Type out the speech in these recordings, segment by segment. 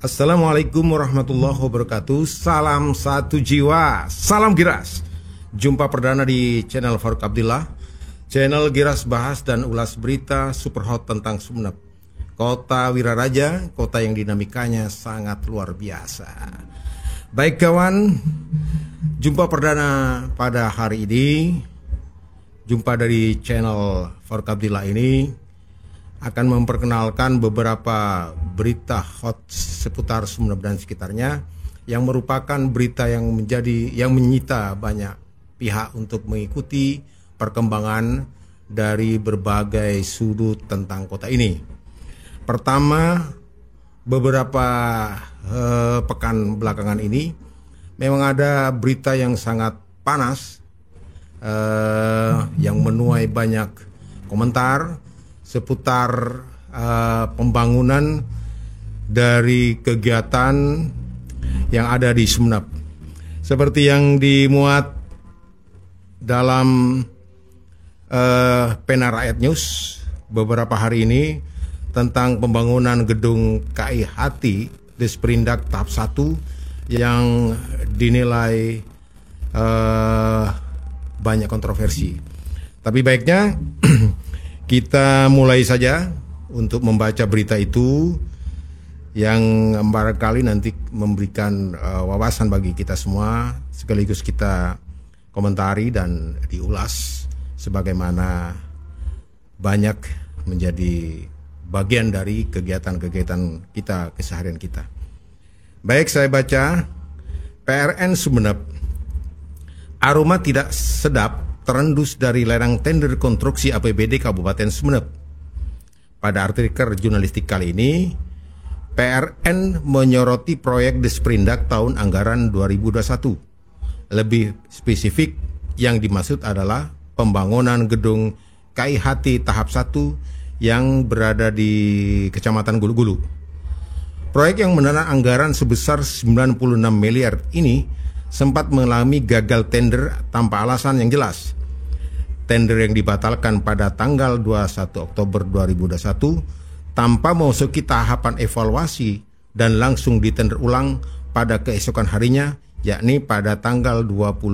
Assalamualaikum warahmatullahi wabarakatuh. Salam satu jiwa, salam Giras. Jumpa perdana di channel Farouk Abdillah. Channel Giras bahas dan ulas berita super hot tentang Sumeneb, kota Wiraraja, kota yang dinamikanya sangat luar biasa. Baik kawan, jumpa perdana pada hari ini. Jumpa dari channel Farouk Abdillah ini akan memperkenalkan beberapa berita hot seputar Sumeneb dan sekitarnya yang merupakan berita yang menyita banyak pihak untuk mengikuti perkembangan dari berbagai sudut tentang kota ini. Pertama, beberapa pekan belakangan ini memang ada berita yang sangat panas yang menuai banyak komentar seputar pembangunan dari kegiatan yang ada di Sumeneb. Seperti yang dimuat dalam Pena Rakyat News beberapa hari ini tentang pembangunan gedung KIHT Disperindak tahap 1 yang dinilai banyak kontroversi. Tapi baiknya kita mulai saja untuk membaca berita itu yang barangkali nanti memberikan wawasan bagi kita semua, sekaligus kita komentari dan diulas sebagaimana banyak menjadi bagian dari kegiatan-kegiatan kita, keseharian kita. Baik, saya baca. PRN Sumeneb, aroma tidak sedap terendus dari lereng tender konstruksi APBD Kabupaten Sumeneb. Pada artikel jurnalistik kali ini, PRN menyoroti proyek Disperindak tahun anggaran 2021. Lebih spesifik, yang dimaksud adalah pembangunan gedung KIHT tahap 1 yang berada di Kecamatan Gulu-Gulu. Proyek yang menelan anggaran sebesar 96 miliar ini sempat mengalami gagal tender tanpa alasan yang jelas. Tender yang dibatalkan pada tanggal 21 Oktober 2021 tanpa memasuki tahapan evaluasi dan langsung ditender ulang pada keesokan harinya, yakni pada tanggal 22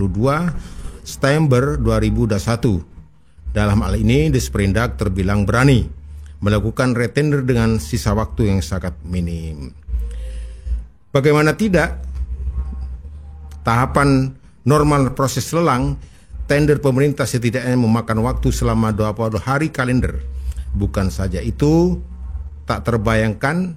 September 2021. Dalam hal ini, Disperindak terbilang berani melakukan retender dengan sisa waktu yang sangat minim. Bagaimana tidak, tahapan normal proses lelang tender pemerintah setidaknya memakan waktu selama 20 hari kalender. Bukan saja itu, tak terbayangkan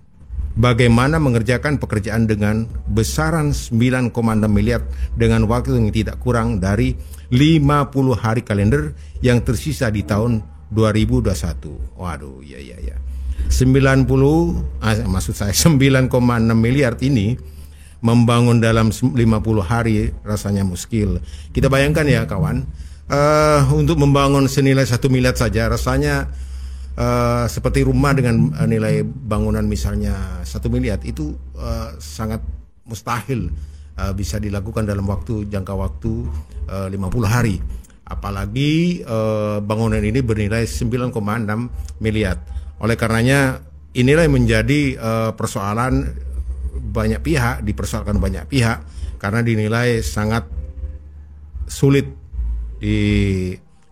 bagaimana mengerjakan pekerjaan dengan besaran 9,6 miliar dengan waktu yang tidak kurang dari 50 hari kalender yang tersisa di tahun 2021. Waduh, ya. 9,6 miliar ini membangun dalam 50 hari rasanya muskil. Kita bayangkan ya kawan, untuk membangun senilai 1 miliar saja rasanya seperti rumah dengan nilai bangunan misalnya 1 miliar itu sangat mustahil bisa dilakukan dalam jangka waktu 50 hari. Apalagi bangunan ini bernilai 9,6 miliar. Oleh karenanya inilah yang menjadi persoalan dipersoalkan banyak pihak karena dinilai sangat sulit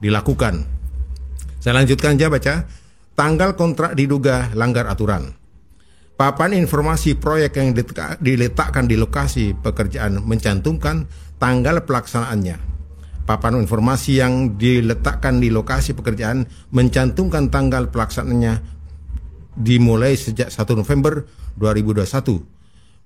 dilakukan. Saya lanjutkan aja baca. Tanggal kontrak diduga langgar aturan. Papan informasi proyek yang diletakkan di lokasi pekerjaan mencantumkan tanggal pelaksanaannya. Papan informasi yang diletakkan di lokasi pekerjaan mencantumkan tanggal pelaksanaannya dimulai sejak 1 November 2021.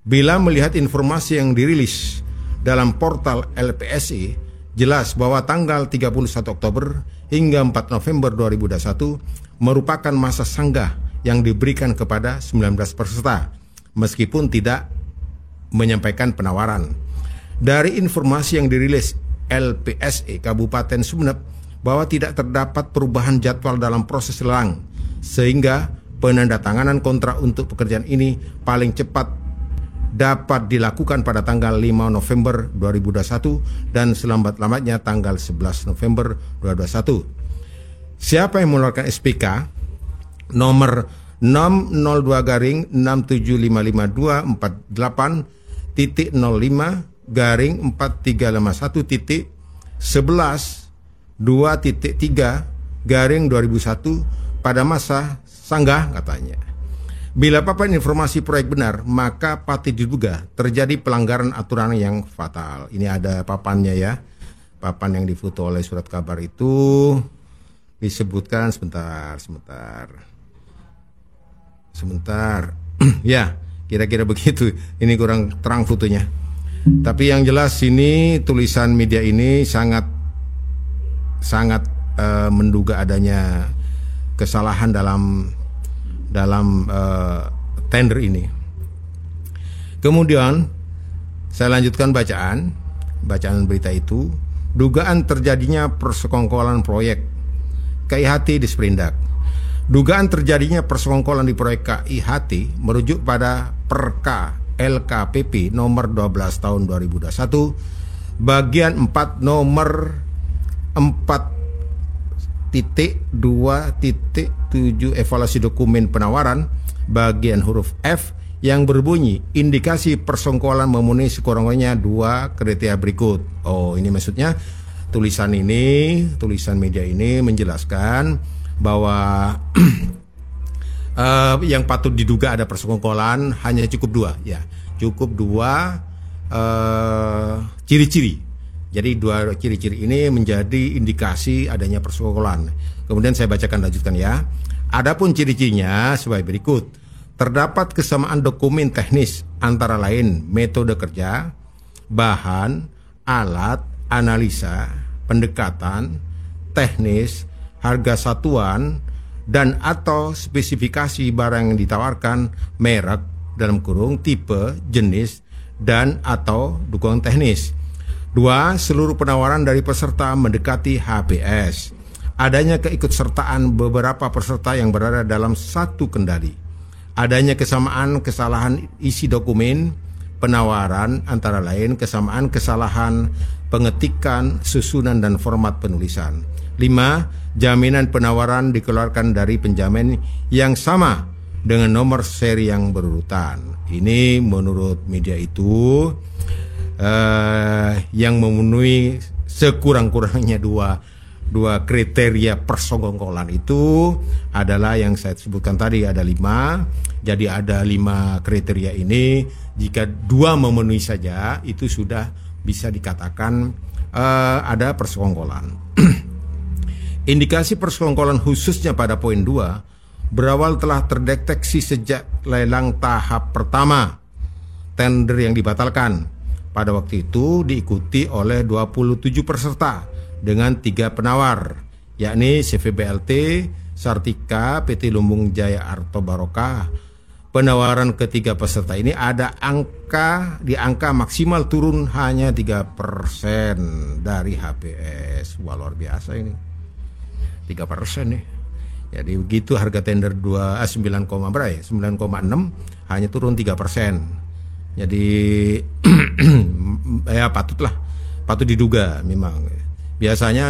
Bila melihat informasi yang dirilis dalam portal LPSE, jelas bahwa tanggal 31 Oktober hingga 4 November 2021 merupakan masa sanggah yang diberikan kepada 19 peserta, meskipun tidak menyampaikan penawaran. Dari informasi yang dirilis LPSE Kabupaten Sumeneb bahwa tidak terdapat perubahan jadwal dalam proses lelang, sehingga penandatanganan kontrak untuk pekerjaan ini paling cepat dapat dilakukan pada tanggal 5 November 2021 dan selambat-lambatnya tanggal 11 November 2021. Siapa yang mengeluarkan SPK nomor 602-11-2.3 pada masa sanggah katanya. Bila papan informasi proyek benar, maka patut diduga terjadi pelanggaran aturan yang fatal. Ini ada papannya ya. Papan yang difoto oleh surat kabar itu disebutkan sebentar. Ya, kira-kira begitu. Ini kurang terang fotonya. Tapi yang jelas ini tulisan media ini sangat menduga adanya kesalahan dalam tender ini. Kemudian saya lanjutkan bacaan berita itu. Dugaan terjadinya persekongkolan proyek KIHT di Sprindak. Dugaan terjadinya persekongkolan di proyek KIHT merujuk pada Perka LKPP nomor 12 tahun 2021 bagian 4 nomor 4.2.7 evaluasi dokumen penawaran bagian huruf F yang berbunyi indikasi persengkolan memenuhi sekurang-kurangnya 2 kriteria berikut. Oh, ini maksudnya tulisan media ini menjelaskan bahwa yang patut diduga ada persengkolan hanya cukup 2 ya. Cukup 2 ciri-ciri. Jadi 2 ciri-ciri ini menjadi indikasi adanya persengkolan. Kemudian saya lanjutkan ya. Adapun ciri-cirinya sebagai berikut. Terdapat kesamaan dokumen teknis antara lain metode kerja, bahan, alat, analisa, pendekatan, teknis, harga satuan, dan atau spesifikasi barang yang ditawarkan, merek, dalam kurung, tipe, jenis, dan atau dukungan teknis. 2. Seluruh penawaran dari peserta mendekati HBS. Adanya keikutsertaan beberapa peserta yang berada dalam satu kendali. Adanya kesamaan kesalahan isi dokumen penawaran antara lain kesamaan kesalahan pengetikan, susunan dan format penulisan. 5. Jaminan penawaran dikeluarkan dari penjamin yang sama dengan nomor seri yang berurutan. Ini menurut media itu yang memenuhi sekurang-kurangnya dua kriteria persengkolan itu adalah yang saya sebutkan tadi, ada 5. Jadi ada 5 kriteria ini. Jika 2 memenuhi saja itu sudah bisa dikatakan ada persengkolan. Indikasi persengkolan khususnya pada poin 2 berawal telah terdeteksi sejak lelang tahap pertama tender yang dibatalkan. Pada waktu itu diikuti oleh 27 peserta dengan 3 penawar, yakni CVBLT, Sartika, PT Lumbung Jaya Arto Barokah. Penawaran ketiga peserta ini ada di angka maksimal turun hanya 3% dari HBS. Wah, luar biasa ini. 3% nih. Jadi begitu harga tender 9,6 hanya turun 3%. Jadi ya patut diduga memang. Biasanya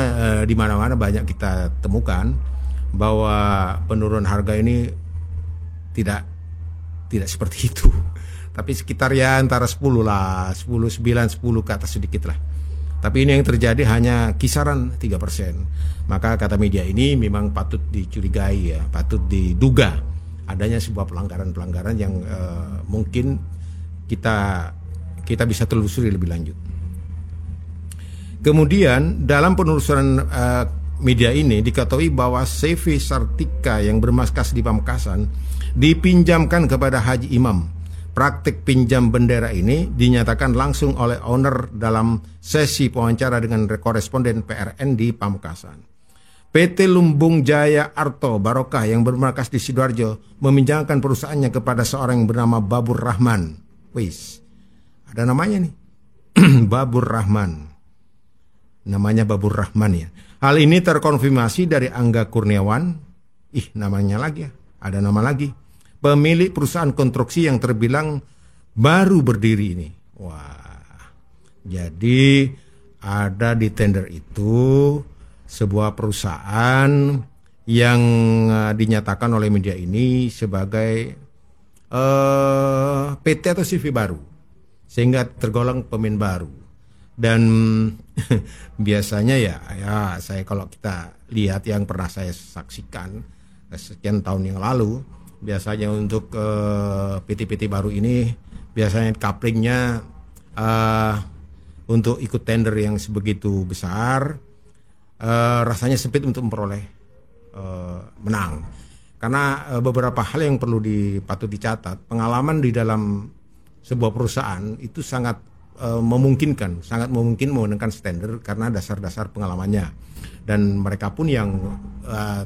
di mana-mana banyak kita temukan bahwa penurunan harga ini tidak seperti itu. Tapi sekitar ya antara 10 lah, 10, 9, 10 ke atas sedikit lah. Tapi ini yang terjadi hanya kisaran 3%. Maka kata media ini memang patut dicurigai ya, patut diduga adanya sebuah pelanggaran-pelanggaran yang mungkin kita bisa telusuri lebih lanjut. Kemudian dalam penelusuran media ini diketahui bahwa CV Sartika yang bermarkas di Pamekasan dipinjamkan kepada Haji Imam. Praktik pinjam bendera ini dinyatakan langsung oleh owner dalam sesi wawancara dengan koresponden PRN di Pamekasan. PT Lumbung Jaya Arto Barokah yang bermarkas di Sidoarjo meminjamkan perusahaannya kepada seorang yang bernama Babur Rahman. Wis, ada namanya nih, Babur Rahman. Namanya Babur Rahman ya. Hal ini terkonfirmasi dari Angga Kurniawan. Namanya lagi ya, ada nama lagi. Pemilik perusahaan konstruksi yang terbilang baru berdiri ini. Wah, jadi ada di tender itu sebuah perusahaan yang dinyatakan oleh media ini sebagai PT atau CV baru, sehingga tergolong pemain baru. Dan biasanya ya saya kalau kita lihat yang pernah saya saksikan sekian tahun yang lalu, biasanya untuk PT-PT baru ini biasanya couplingnya untuk ikut tender yang sebegitu besar rasanya sempit untuk memperoleh menang. Karena beberapa hal yang perlu patut dicatat, pengalaman di dalam sebuah perusahaan itu sangat memungkinkan, sangat mungkin memenangkan tender karena dasar-dasar pengalamannya. Dan mereka pun yang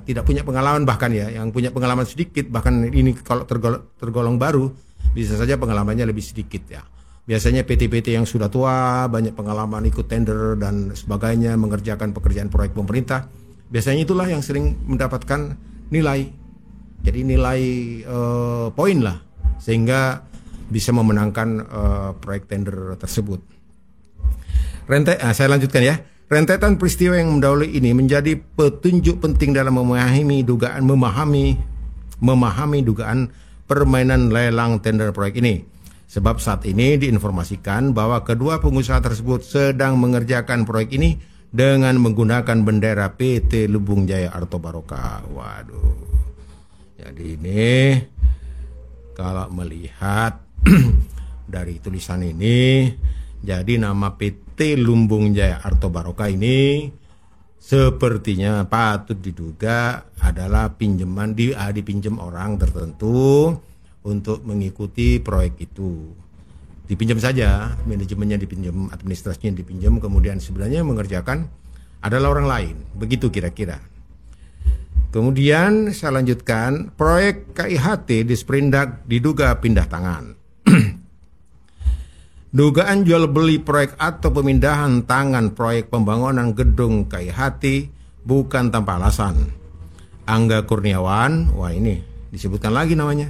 tidak punya pengalaman, bahkan ya, yang punya pengalaman sedikit, bahkan ini kalau tergolong baru, bisa saja pengalamannya lebih sedikit ya. Biasanya PT-PT yang sudah tua, banyak pengalaman ikut tender dan sebagainya, mengerjakan pekerjaan proyek pemerintah, biasanya itulah yang sering mendapatkan nilai. Jadi nilai poin lah, sehingga bisa memenangkan proyek tender tersebut. Saya lanjutkan ya. Rentetan peristiwa yang mendahului ini menjadi petunjuk penting dalam memahami dugaan permainan lelang tender proyek ini. Sebab saat ini diinformasikan bahwa kedua pengusaha tersebut sedang mengerjakan proyek ini dengan menggunakan bendera PT Lumbung Jaya Arto Barokah. Waduh. Jadi ini kalau melihat dari tulisan ini, jadi nama PT Lumbung Jaya Arto Barokah ini sepertinya patut diduga adalah dipinjam orang tertentu untuk mengikuti proyek itu. Dipinjam saja, manajemennya dipinjam, administrasinya dipinjam, kemudian sebenarnya mengerjakan adalah orang lain. Begitu kira-kira. Kemudian saya lanjutkan, proyek KIHT di Sprindak diduga pindah tangan. Dugaan jual beli proyek atau pemindahan tangan proyek pembangunan gedung KIHT bukan tanpa alasan. Angga Kurniawan, wah ini disebutkan lagi namanya,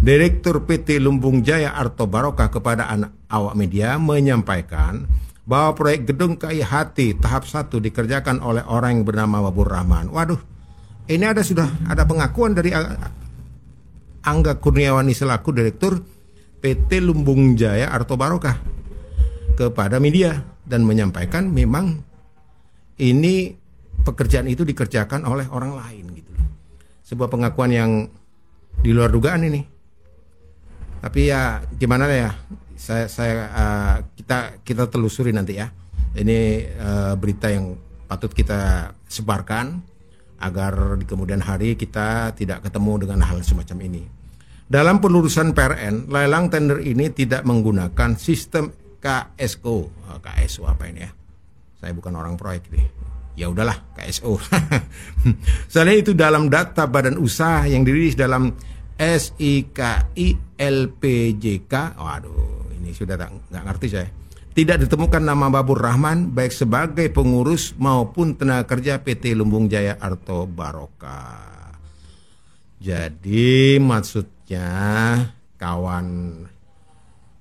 Direktur PT Lumbung Jaya Arto Barokah kepada awak media menyampaikan bahwa proyek gedung KIHT tahap 1 dikerjakan oleh orang yang bernama Babur Rahman. Waduh. Ini sudah ada pengakuan dari Angga Kurniawan selaku Direktur PT Lumbung Jaya Arto Barokah kepada media dan menyampaikan memang ini pekerjaan itu dikerjakan oleh orang lain gitu. Sebuah pengakuan yang di luar dugaan ini. Tapi ya gimana ya? Kita telusuri nanti ya. Ini berita yang patut kita sebarkan agar di kemudian hari kita tidak ketemu dengan hal semacam ini. Dalam pelurusan PRN, lelang tender ini tidak menggunakan sistem KSO. KSO apa ini ya? Saya bukan orang proyek nih. Ya udahlah, KSO. Soalnya itu dalam data badan usaha yang dirilis dalam SIKILPJK. Waduh, ini sudah nggak ngerti saya. Tidak ditemukan nama Babur Rahman baik sebagai pengurus maupun tenaga kerja PT Lumbung Jaya Arto Barokah. Jadi maksudnya kawan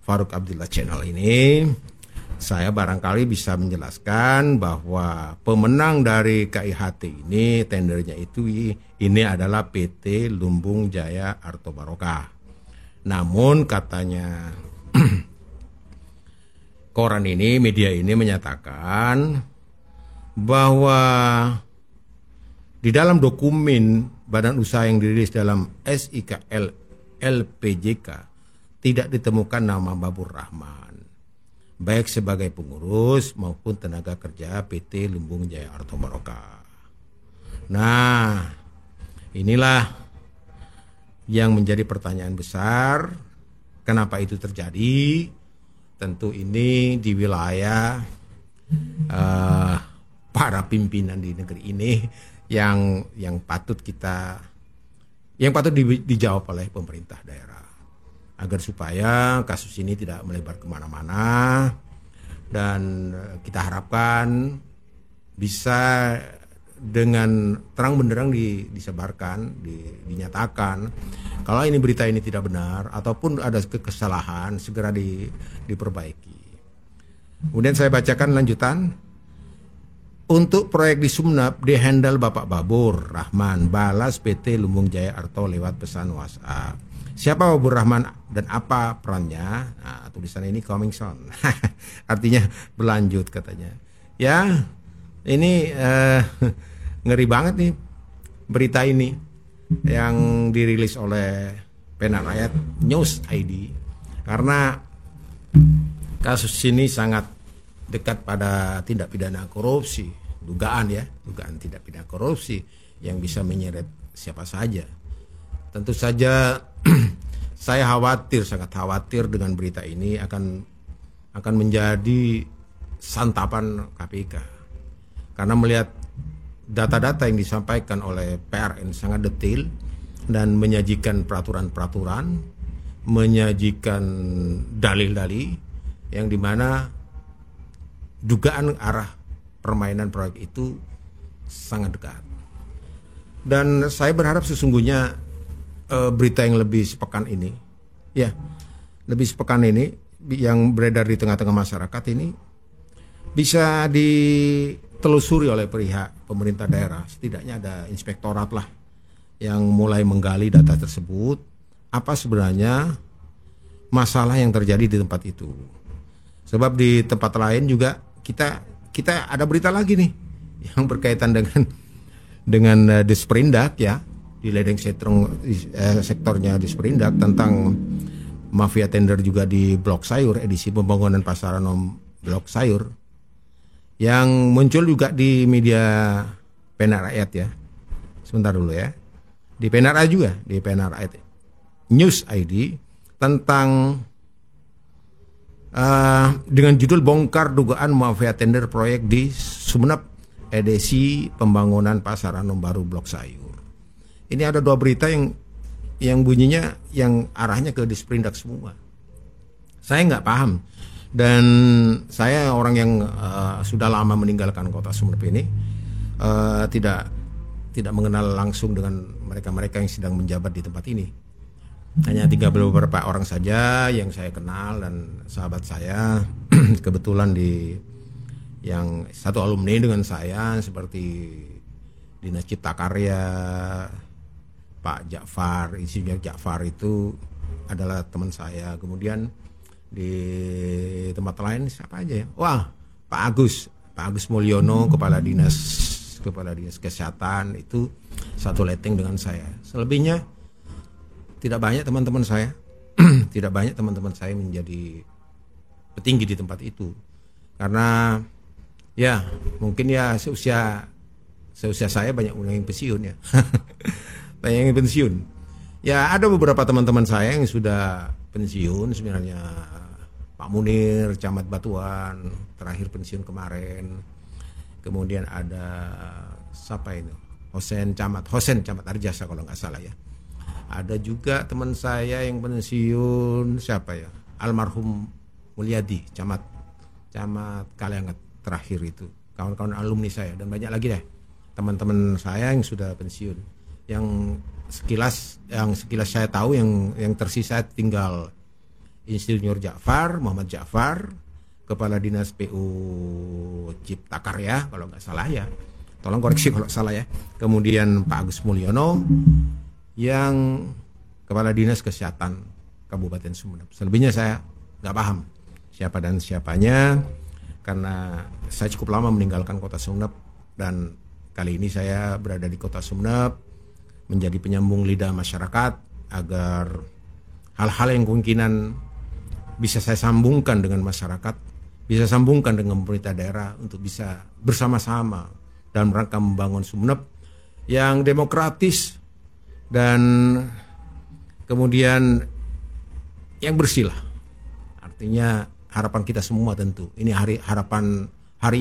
Farouk Abdillah Channel ini, saya barangkali bisa menjelaskan bahwa pemenang dari KIHT ini tendernya itu ini adalah PT Lumbung Jaya Arto Barokah. Namun katanya koran ini, media ini menyatakan bahwa di dalam dokumen badan usaha yang dirilis dalam SIKLPJK tidak ditemukan nama Babur Rahman, baik sebagai pengurus maupun tenaga kerja PT Lumbung Jaya Arto Barokah. Nah, inilah yang menjadi pertanyaan besar, kenapa itu terjadi? Tentu ini di wilayah para pimpinan di negeri ini yang patut dijawab oleh pemerintah daerah agar supaya kasus ini tidak melebar kemana-mana, dan kita harapkan bisa dengan terang benderang disebarkan, dinyatakan kalau ini berita ini tidak benar ataupun ada kesalahan segera diperbaiki. Kemudian saya bacakan lanjutan. Untuk proyek di Sumeneb dihandle Bapak Babur Rahman, balas PT Lumbung Jaya Arto lewat pesan WhatsApp. Siapa Babur Rahman dan apa perannya? Nah, tulisan ini coming soon. Artinya berlanjut katanya. Ya, ini ngeri banget nih berita ini yang dirilis oleh Pena Rakyat News ID. Karena kasus ini sangat dekat pada tindak pidana korupsi, dugaan tindak pidana korupsi yang bisa menyeret siapa saja. Tentu saja saya sangat khawatir dengan berita ini akan menjadi santapan KPK. Karena melihat data-data yang disampaikan oleh PRN sangat detail dan menyajikan peraturan-peraturan, menyajikan dalil-dalil yang dimana dugaan arah permainan proyek itu sangat dekat. Dan saya berharap sesungguhnya berita yang lebih sepekan ini yang beredar di tengah-tengah masyarakat ini bisa ditelusuri oleh pihak pemerintah daerah. Setidaknya ada inspektorat lah yang mulai menggali data tersebut, apa sebenarnya masalah yang terjadi di tempat itu. Sebab di tempat lain juga kita ada berita lagi nih yang berkaitan dengan Disperindak ya, di ledeng sektornya Disperindak tentang mafia tender juga di Blok Sayur, edisi pembangunan pasaran Blok Sayur yang muncul juga di media Pena Rakyat ya. Sebentar dulu ya. Di Pena Rakyat juga, di Pena Rakyat News ID tentang dengan judul bongkar dugaan mafia tender proyek di Sumeneb edisi pembangunan pasaran baru Blok Sayur. Ini ada dua berita yang bunyinya yang arahnya ke Disperindak semua. Saya nggak paham dan saya orang yang sudah lama meninggalkan kota Sumeneb ini tidak mengenal langsung dengan mereka-mereka yang sedang menjabat di tempat ini. Hanya tinggal beberapa orang saja yang saya kenal dan sahabat saya kebetulan yang satu alumni dengan saya seperti Dinas Cipta Karya, Pak Ja'far, Insinyur Ja'far itu adalah teman saya. Kemudian di tempat lain siapa aja ya? Wah, Pak Agus Mulyono, Kepala Dinas Kesehatan itu satu leteng dengan saya. Selebihnya tidak banyak teman-teman saya menjadi petinggi di tempat itu. Karena ya mungkin ya seusia saya banyak yang pensiun ya. Banyak yang pensiun. Ya ada beberapa teman-teman saya yang sudah pensiun sebenarnya. Pak Munir, Camat Batuan, terakhir pensiun kemarin. Kemudian ada siapa itu? Hosen Camat Arjasa kalau nggak salah ya. Ada juga teman saya yang pensiun siapa ya? Almarhum Mulyadi, Camat Kaliangat terakhir itu. Kawan-kawan alumni saya dan banyak lagi deh teman-teman saya yang sudah pensiun. Yang sekilas saya tahu yang tersisa tinggal Insinyur Muhammad Ja'far, Kepala Dinas PU Cipta Karya kalau nggak salah ya. Tolong koreksi kalau salah ya. Kemudian Pak Agus Mulyono yang Kepala Dinas Kesehatan Kabupaten Sumeneb. Selebihnya saya nggak paham siapa dan siapanya karena saya cukup lama meninggalkan kota Sumeneb dan kali ini saya berada di kota Sumeneb menjadi penyambung lidah masyarakat agar hal-hal yang kemungkinan bisa saya sambungkan dengan masyarakat, bisa sambungkan dengan pemerintah daerah untuk bisa bersama-sama dalam rangka membangun Sumeneb yang demokratis dan kemudian yang bersih lah. Artinya harapan kita semua tentu. Ini hari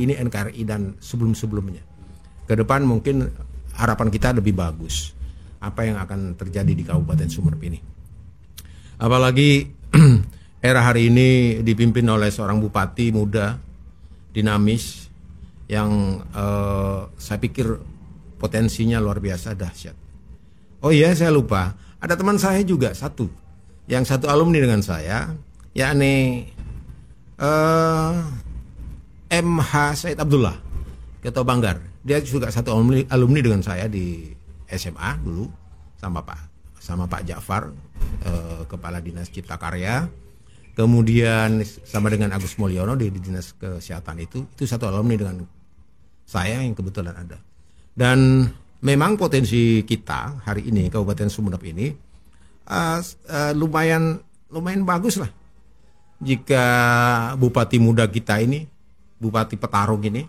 ini NKRI dan sebelum-sebelumnya. Ke depan mungkin harapan kita lebih bagus. Apa yang akan terjadi di Kabupaten Sumeneb ini. Apalagi era hari ini dipimpin oleh seorang bupati muda, dinamis, yang saya pikir potensinya luar biasa dahsyat. Oh iya, saya lupa. Ada teman saya juga yang satu alumni dengan saya, yakni MH Said Abdullah, Ketua Banggar. Dia juga satu alumni dengan saya di SMA dulu sama Pak Ja'far, Kepala Dinas Cipta Karya. Kemudian sama dengan Agus Mulyono di Dinas Kesehatan itu satu alumni dengan saya yang kebetulan ada. Dan memang potensi kita hari ini Kabupaten Sumeneb ini lumayan bagus lah. Jika Bupati muda kita ini, Bupati Petarung ini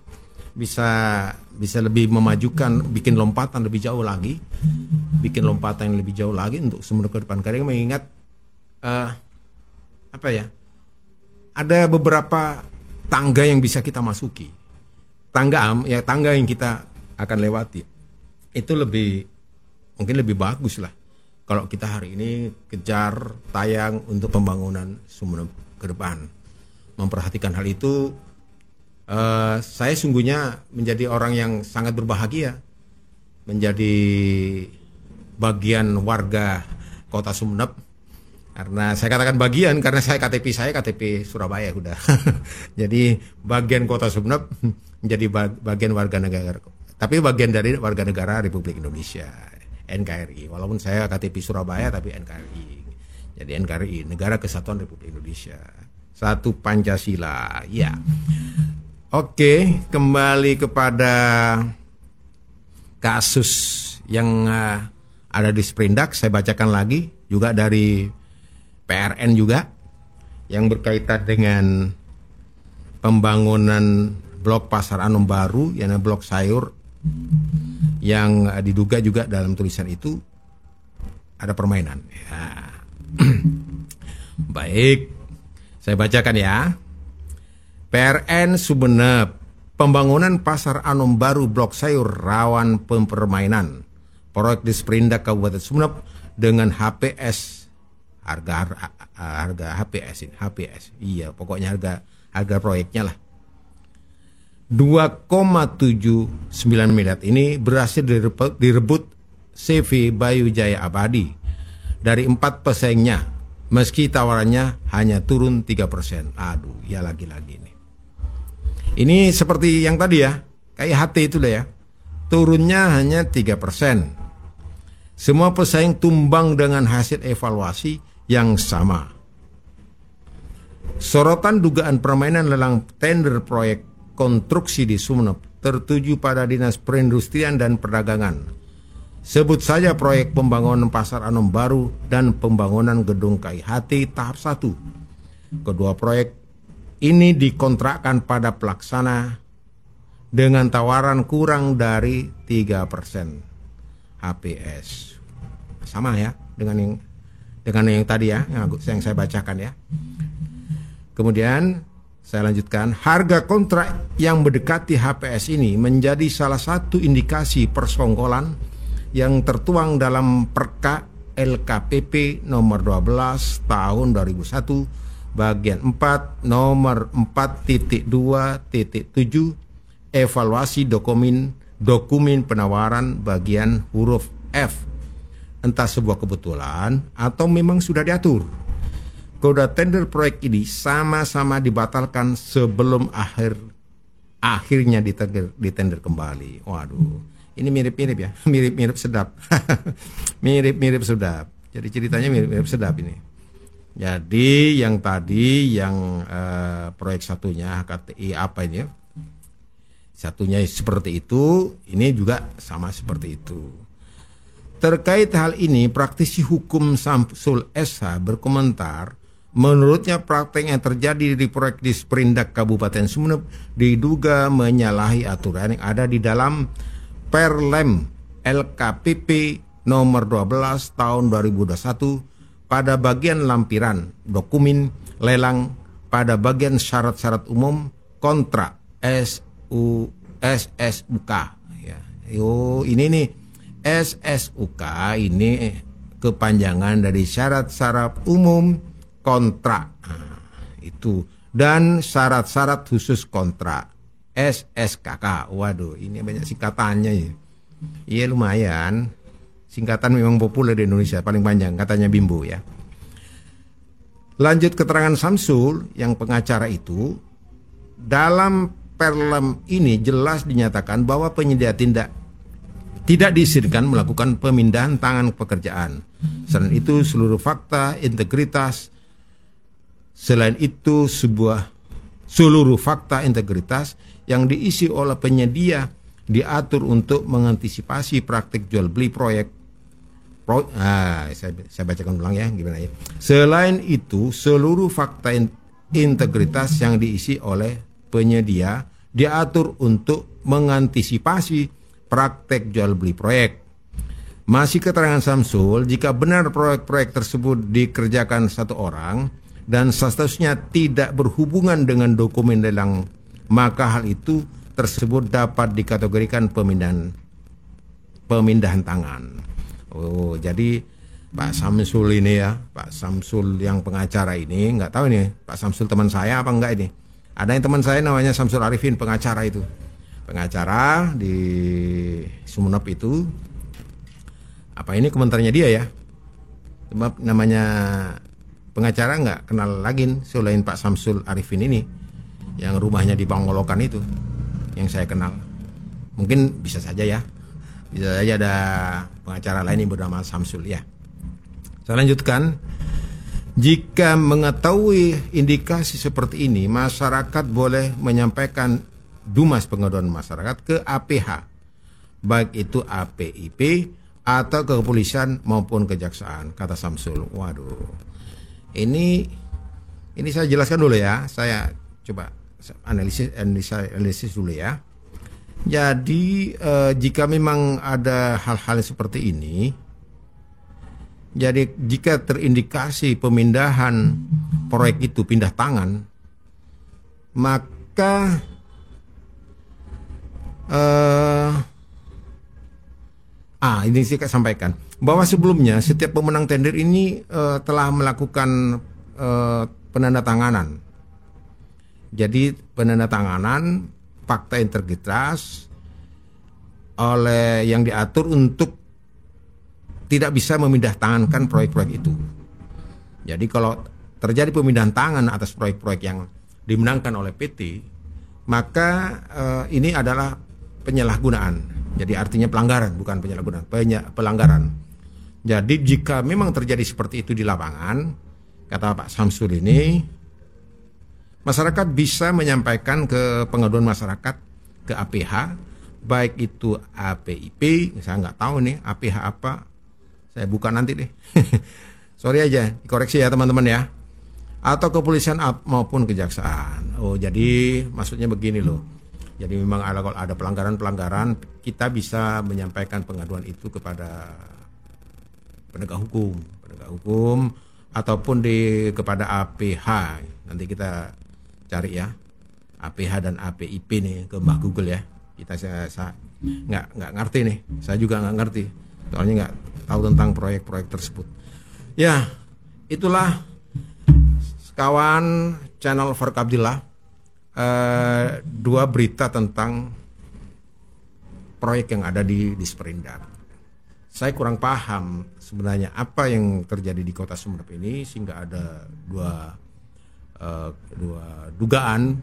bisa lebih memajukan, bikin lompatan lebih jauh lagi, untuk Sumeneb ke depan. Karena mengingat ada beberapa tangga yang bisa kita masuki, tangga yang kita akan lewati itu mungkin lebih bagus lah kalau kita hari ini kejar tayang untuk pembangunan Sumeneb ke depan. Memperhatikan hal itu, saya sungguhnya menjadi orang yang sangat berbahagia menjadi bagian warga Kota Sumeneb. Karena saya katakan bagian karena KTP Surabaya udah. Jadi bagian Kota Sumeneb menjadi bagian warga negara. Tapi bagian dari warga negara Republik Indonesia, NKRI. Walaupun saya KTP Surabaya tapi NKRI. Jadi NKRI, Negara Kesatuan Republik Indonesia. Satu Pancasila. Ya. Oke, kembali kepada kasus yang ada di Sprindak. Saya bacakan lagi juga dari PRN juga yang berkaitan dengan pembangunan blok Pasar Anom baru, yang blok sayur, yang diduga juga dalam tulisan itu ada permainan. Ya. Baik, saya bacakan ya. PRN Sumeneb, pembangunan Pasar Anom baru blok sayur rawan permainan. Proyek di Sprindak Kabupaten Sumeneb dengan HPS, harga HPS. Iya, pokoknya harga proyeknya lah. 2,79 miliar ini berhasil direbut CV Bayu Jaya Abadi dari 4 pesaingnya, meski tawarannya hanya turun 3%. Aduh, ya lagi-lagi nih. Ini seperti yang tadi ya, kayak HT itu lah ya, turunnya hanya 3%. Semua pesaing tumbang dengan hasil evaluasi yang sama. Sorotan dugaan permainan lelang tender proyek konstruksi di Sumeneb tertuju pada Dinas Perindustrian dan Perdagangan. Sebut saja proyek pembangunan Pasar Anom baru dan pembangunan gedung KIHT tahap 1. Kedua proyek ini dikontrakkan pada pelaksana dengan tawaran kurang dari 3% HPS. Sama ya dengan yang tadi ya, yang saya bacakan ya. Kemudian saya lanjutkan, harga kontrak yang mendekati HPS ini menjadi salah satu indikasi persekongkolan yang tertuang dalam Perka LKPP nomor 12 tahun 2001 bagian 4 nomor 4.2.7 evaluasi dokumen penawaran bagian huruf F. Entah sebuah kebetulan atau memang sudah diatur. Kode tender proyek ini sama-sama dibatalkan sebelum akhirnya ditender kembali. Waduh, ini mirip-mirip ya, mirip-mirip sedap. Mirip-mirip sedap. Jadi ceritanya mirip-mirip sedap ini. Jadi yang tadi yang proyek satunya HKTI apa ini? Satunya seperti itu, ini juga sama seperti itu. Terkait hal ini, praktisi hukum Samsul SH berkomentar, menurutnya praktek yang terjadi di proyek di Sprindak Kabupaten Sumeneb diduga menyalahi aturan yang ada di dalam Perlem LKPP nomor 12 tahun 2021 pada bagian lampiran dokumen lelang pada bagian syarat-syarat umum kontrak SSUK. Ya. Ini nih SSUK ini kepanjangan dari syarat-syarat umum kontrak. Nah, itu dan syarat-syarat khusus kontrak SSKK. Waduh, ini banyak singkatannya ya. Iya lumayan. Singkatan memang populer di Indonesia, paling panjang katanya Bimbo ya. Lanjut keterangan Samsul yang pengacara itu, dalam Perlem ini jelas dinyatakan bahwa penyedia tidak diizinkan melakukan pemindahan tangan pekerjaan. Selain itu seluruh fakta integritas seluruh fakta integritas yang diisi oleh penyedia diatur untuk mengantisipasi praktik jual beli proyek. Saya bacakan ulang ya, gimana ya. Selain itu seluruh fakta integritas yang diisi oleh penyedia diatur untuk mengantisipasi praktek jual beli proyek. Masih keterangan Samsul, jika benar proyek-proyek tersebut dikerjakan satu orang dan statusnya tidak berhubungan dengan dokumen lelang, maka hal itu tersebut dapat dikategorikan pemindahan tangan. Oh, jadi Pak Samsul ini ya, Pak Samsul yang pengacara ini, nggak tahu ini Pak Samsul teman saya apa enggak ini. Ada yang teman saya namanya Samsul Arifin, pengacara itu. Pengacara di Sumeneb itu. Apa ini komentarnya dia ya? Sebab namanya pengacara nggak kenal lagi selain Pak Samsul Arifin ini. Yang rumahnya di Pangolokan itu. Yang saya kenal. Mungkin bisa saja ya. Bisa saja ada pengacara lain yang bernama Samsul ya. Saya lanjutkan. Jika mengetahui indikasi seperti ini, masyarakat boleh menyampaikan Dumas Pengaduan Masyarakat ke APH, baik itu APIP atau ke kepolisian maupun kejaksaan, kata Samsul. Waduh, ini saya jelaskan dulu ya. Saya coba analisis dulu ya. Jadi jika memang ada hal-hal seperti ini. Jadi jika terindikasi pemindahan proyek itu pindah tangan, maka ini saya sampaikan bahwa sebelumnya setiap pemenang tender ini telah melakukan penandatanganan. Jadi penandatanganan fakta integritas oleh yang diatur untuk tidak bisa memindah tangankan proyek-proyek itu. Jadi kalau terjadi pemindahan tangan atas proyek-proyek yang dimenangkan oleh PT, maka ini adalah penyalahgunaan. Jadi artinya pelanggaran, bukan penyalahgunaan, pelanggaran. Jadi jika memang terjadi seperti itu di lapangan, kata Pak Samsul ini, masyarakat bisa menyampaikan ke pengaduan masyarakat ke APH, baik itu APIP, saya nggak tahu nih APH apa. Saya buka nanti deh. Sorry aja, dikoreksi ya teman-teman ya. Atau kepolisian maupun kejaksaan. Oh, jadi maksudnya begini loh. Jadi memang kalau ada pelanggaran-pelanggaran, kita bisa menyampaikan pengaduan itu kepada penegak hukum ataupun kepada APH. Nanti kita cari ya. APH dan APIP nih ke Mbah Google ya. Saya nggak ngerti nih. Saya juga nggak ngerti. Soalnya nggak tahu tentang proyek-proyek tersebut. Ya, itulah kawan channel Farouk Abdillah, dua berita tentang proyek yang ada di Disperindak. Saya kurang paham sebenarnya apa yang terjadi di Kota Sumeneb ini sehingga ada dua dugaan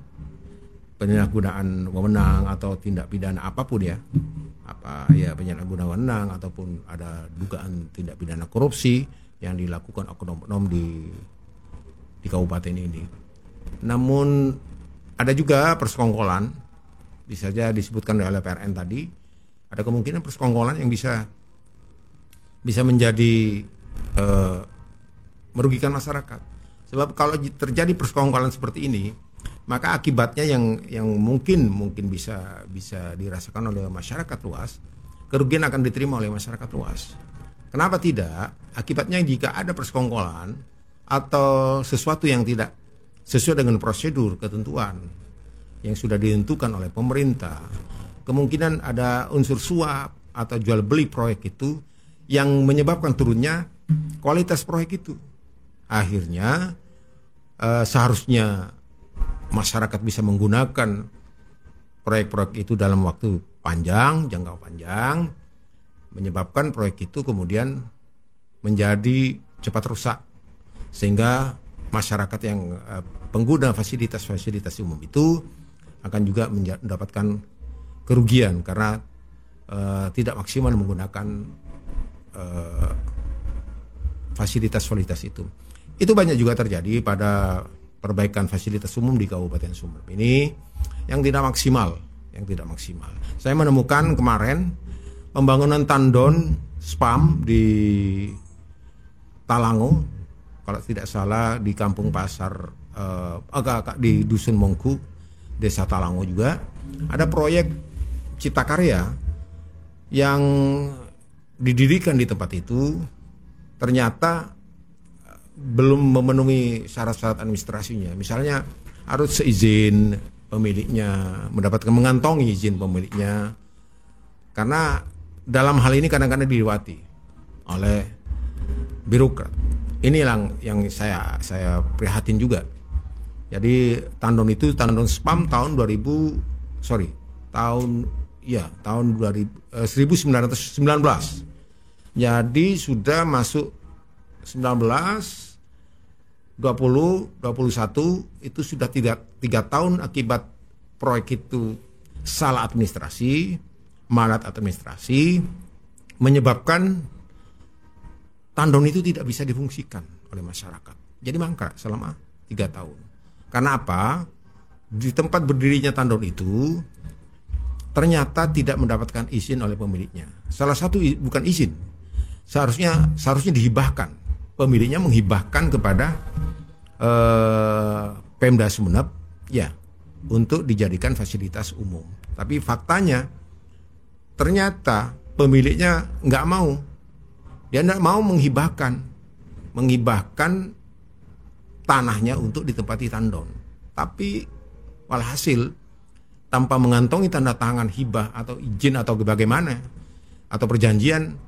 penyalahgunaan wewenang atau tindak pidana apapun ya. Penyalahgunaan wewenang ataupun ada dugaan tindak pidana korupsi yang dilakukan oknum-oknum di kabupaten ini. Namun ada juga persekongkolan, bisa saja disebutkan oleh PRN tadi, ada kemungkinan persekongkolan yang bisa menjadi merugikan masyarakat. Sebab kalau terjadi persekongkolan seperti ini, maka akibatnya yang mungkin bisa dirasakan oleh masyarakat luas, kerugian akan diterima oleh masyarakat luas. Kenapa tidak? Akibatnya jika ada persekongkolan atau sesuatu yang tidak sesuai dengan prosedur ketentuan yang sudah ditentukan oleh pemerintah, kemungkinan ada unsur suap atau jual beli proyek itu yang menyebabkan turunnya kualitas proyek itu. Akhirnya seharusnya masyarakat bisa menggunakan proyek-proyek itu dalam waktu panjang, jangka panjang, menyebabkan proyek itu kemudian menjadi cepat rusak, sehingga masyarakat yang pengguna fasilitas-fasilitas umum itu akan juga mendapatkan kerugian karena tidak maksimal menggunakan fasilitas-fasilitas itu. Itu banyak juga terjadi pada perbaikan fasilitas umum di Kabupaten Sumeneb ini yang tidak maksimal, Saya menemukan kemarin pembangunan tandon spam di Talango, kalau tidak salah di Kampung Pasar, agak di Dusun Mongku, Desa Talango juga ada proyek Cipta Karya yang didirikan di tempat itu, ternyata belum memenuhi syarat-syarat administrasinya. Misalnya harus seizin pemiliknya, mendapatkan mengantongi izin pemiliknya. Karena dalam hal ini kadang-kadang dilewati oleh birokrat. Ini yang saya prihatin juga. Jadi tandon spam tahun 1919. Jadi sudah masuk 19 20, 21 itu sudah 3 tahun akibat proyek itu salah administrasi, malat administrasi, menyebabkan tandon itu tidak bisa difungsikan oleh masyarakat. Jadi mangkrak selama 3 tahun. Karena apa? Di tempat berdirinya tandon itu ternyata tidak mendapatkan izin oleh pemiliknya. Salah satu bukan izin, seharusnya dihibahkan. Pemiliknya menghibahkan kepada Pemda Sumeneb ya untuk dijadikan fasilitas umum. Tapi faktanya ternyata pemiliknya nggak mau. Dia nggak mau menghibahkan tanahnya untuk ditempati tandon. Tapi walhasil tanpa mengantongi tanda tangan hibah atau izin atau bagaimana atau perjanjian,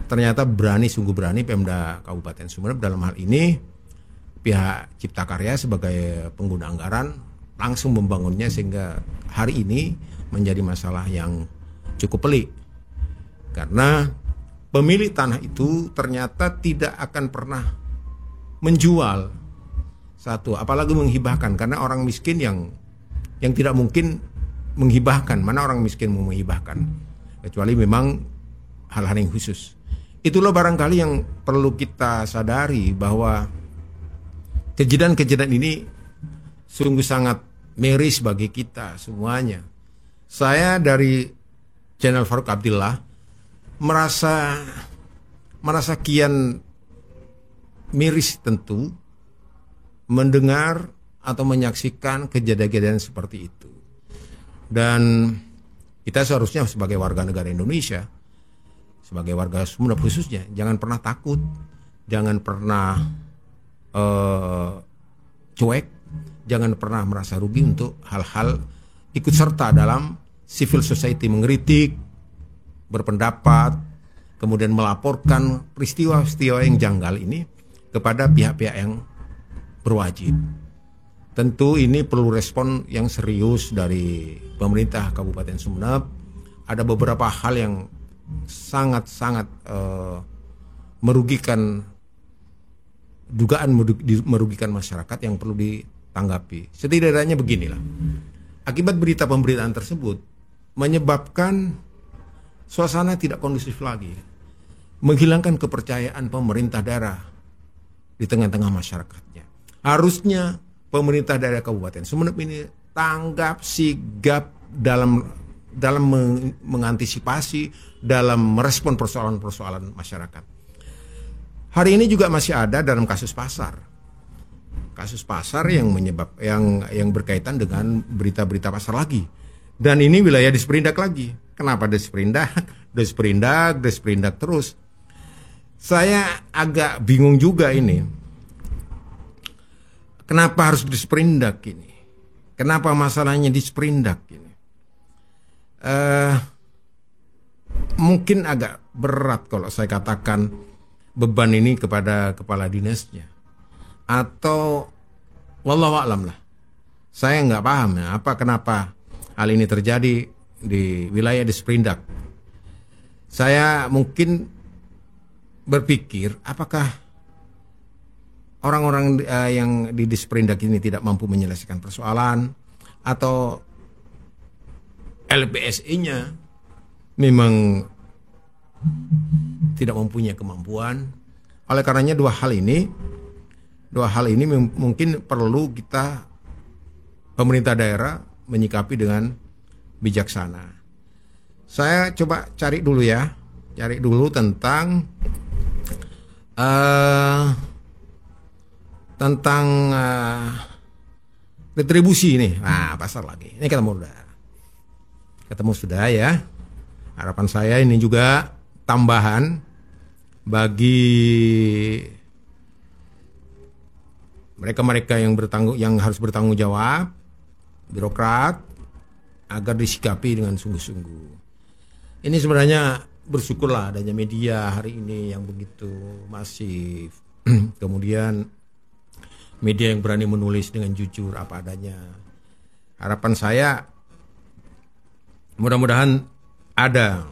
ternyata sungguh berani Pemda Kabupaten Sumeneb dalam hal ini pihak Cipta Karya sebagai pengguna anggaran langsung membangunnya sehingga hari ini menjadi masalah yang cukup pelik. Karena pemilik tanah itu ternyata tidak akan pernah menjual satu, apalagi menghibahkan, karena orang miskin yang tidak mungkin menghibahkan. Mana orang miskin mau menghibahkan? Kecuali memang hal-hal yang khusus. Itulah barangkali yang perlu kita sadari, bahwa kejadian-kejadian ini sungguh sangat miris bagi kita semuanya. Saya dari channel Farouk Abdillah merasa kian miris tentu mendengar atau menyaksikan kejadian-kejadian seperti itu. Dan kita seharusnya sebagai warga negara Indonesia, sebagai warga Sumeneb khususnya, jangan pernah takut, jangan pernah cuek, jangan pernah merasa rugi untuk hal-hal ikut serta dalam civil society, mengkritik, berpendapat, kemudian melaporkan peristiwa-peristiwa yang janggal ini kepada pihak-pihak yang berwajib. Tentu ini perlu respon yang serius dari pemerintah Kabupaten Sumeneb. Ada beberapa hal yang sangat-sangat merugikan, dugaan merugikan masyarakat yang perlu ditanggapi. Setidaknya beginilah. Akibat berita pemberitaan tersebut menyebabkan suasana tidak kondusif lagi, menghilangkan kepercayaan pemerintah daerah di tengah-tengah masyarakatnya. Harusnya pemerintah daerah Kabupaten Sumeneb ini tanggap sigap dalam mengantisipasi, dalam merespon persoalan-persoalan masyarakat. Hari ini juga masih ada dalam kasus pasar yang yang berkaitan dengan berita-berita pasar lagi. Dan ini wilayah Disperindak lagi. Kenapa Disperindak terus? Saya agak bingung juga ini. Kenapa harus Disperindak ini? Kenapa masalahnya Disperindak ini? Mungkin agak berat kalau saya katakan beban ini kepada kepala dinasnya, atau wallahu a'lam lah. Saya nggak paham ya, kenapa hal ini terjadi di wilayah Disperindak. Saya mungkin berpikir, apakah orang-orang yang di Disperindak ini tidak mampu menyelesaikan persoalan, atau LPSI-nya memang tidak mempunyai kemampuan. Oleh karenanya dua hal ini mungkin perlu kita pemerintah daerah menyikapi dengan bijaksana. Saya coba cari dulu tentang retribusi ini. Nah, pasar lagi. Ini ketemu sudah ya. Harapan saya ini juga tambahan bagi mereka-mereka yang harus bertanggung jawab, birokrat, agar disikapi dengan sungguh-sungguh. Ini sebenarnya bersyukurlah adanya media hari ini yang begitu masif. Kemudian media yang berani menulis dengan jujur apa adanya. Harapan saya mudah-mudahan ada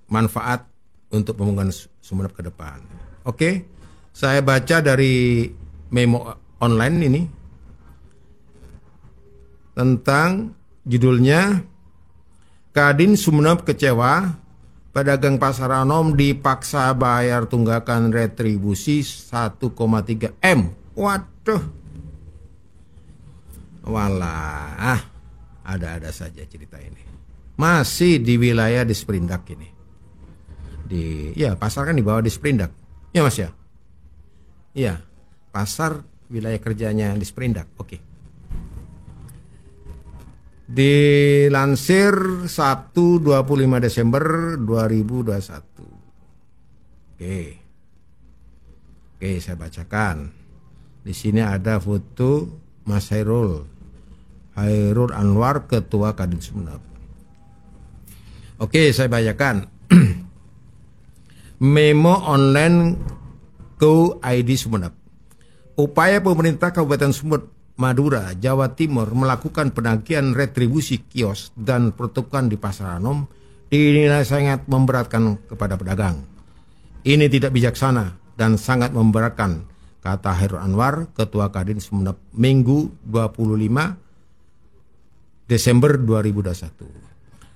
manfaat untuk pembangunan Sumeneb ke depan. Oke, saya baca dari memo online ini tentang judulnya Kadin Sumeneb kecewa, pedagang pasar Anom dipaksa bayar tunggakan retribusi 1,3 M. Waduh. Walah, ada-ada saja cerita ini. Masih di wilayah Disperindak ini. Pasar kan di bawah Disperindak. Ya Mas ya? Iya, pasar wilayah kerjanya Disperindak. Oke. Dilansir Sabtu 25 Desember 2021. Oke, saya bacakan. Di sini ada foto Mas Hairul Anwar, Ketua Kadin Sumeneb. Oke, saya bacakan. Memo online ID Sumeneb. Upaya pemerintah Kabupaten Sumeneb, Madura, Jawa Timur melakukan penagihan retribusi kios dan pertukaran di Pasar Anom dinilai sangat memberatkan kepada pedagang. Ini tidak bijaksana dan sangat memberatkan, kata Hairul Anwar, Ketua Kadin Sumeneb, Minggu 25 Desember 2021.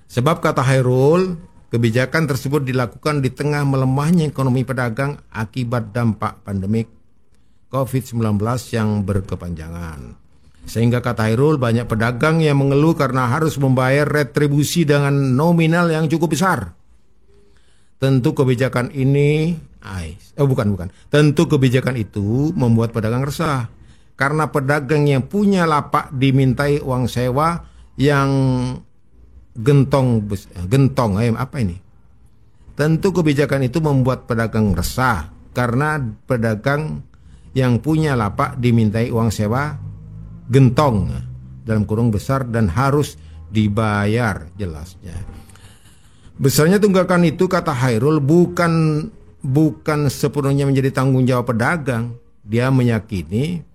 Sebab, kata Hairul, kebijakan tersebut dilakukan di tengah melemahnya ekonomi pedagang akibat dampak pandemik COVID-19 yang berkepanjangan. Sehingga, kata Hairul, banyak pedagang yang mengeluh karena harus membayar retribusi dengan nominal yang cukup besar. Tentu kebijakan itu membuat pedagang resah. Karena pedagang yang punya lapak dimintai uang sewa yang gentong. Tentu kebijakan itu membuat pedagang resah karena pedagang yang punya lapak dimintai uang sewa gentong dalam kurung besar dan harus dibayar, jelasnya. Besarnya tunggakan itu, kata Hairul, bukan sepenuhnya menjadi tanggung jawab pedagang. Dia meyakini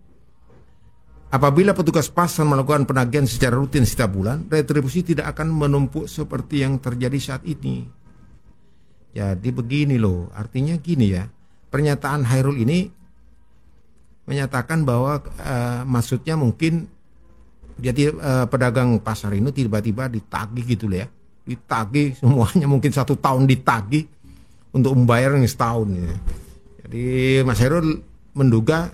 apabila petugas pasar melakukan penagihan secara rutin setiap bulan, retribusi tidak akan menumpuk seperti yang terjadi saat ini. Jadi begini loh, artinya gini ya, pernyataan Hairul ini menyatakan bahwa maksudnya mungkin dia pedagang pasar ini tiba-tiba ditagih gitu loh ya, ditagih semuanya, mungkin 1 tahun ditagih untuk membayar yang setahun ya. Jadi Mas Hairul menduga